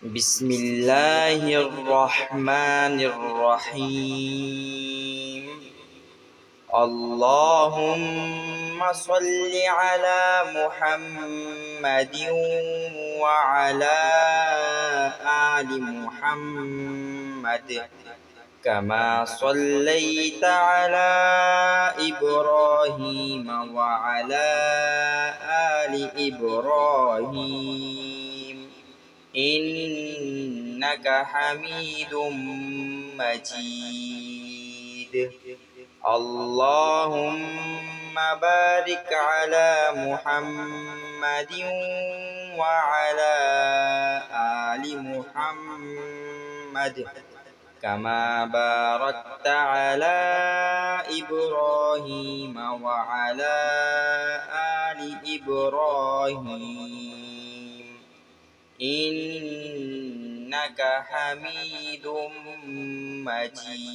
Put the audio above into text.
بسم الله الرحمن الرحيم. اللهم صل على محمد وعلى آل محمد كما صليت على إبراهيم وعلى آل إبراهيم إنك حميد مجيد. اللهم بارك على محمد وعلى آل محمد كما باركت على إبراهيم وعلى آل إبراهيم إنك حميد مجيد.